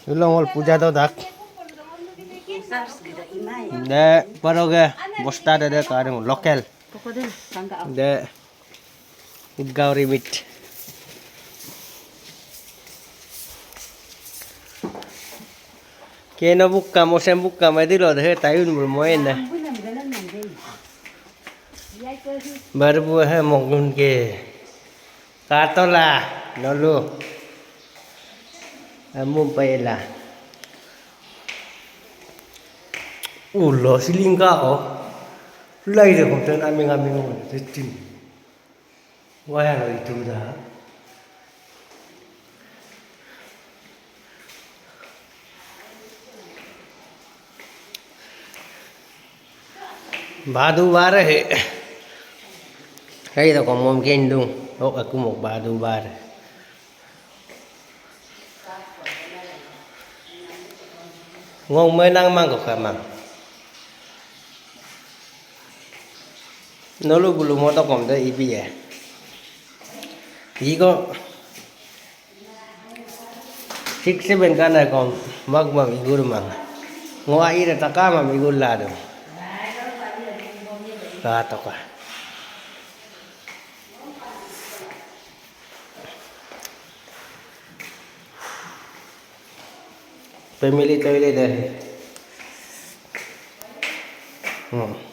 Ilong puja daw dak. De paroge bosta de kadang lokal. De idgauri mit. Kena buka mosem buka madilo de tayun bermain na. Baru hai mongun ke. Katola nolu. Amu paela. Ulo silingka oh. Lai de konten aming oh tetin. Wah lo itu dah. Badu bar hai. Hay là còn mồm kênh luôn, hốt là có một bà đu ba rồi. Ngon mới năng mang cục mà. Nó lúc bulu mua tao còn tới ibi à. Chỉ có thích sẽ bên cái này còn mắc mà bị gul mà. Ngoài ra ta cá mà bị gul là được. Cả tao cả. Family toilet dah.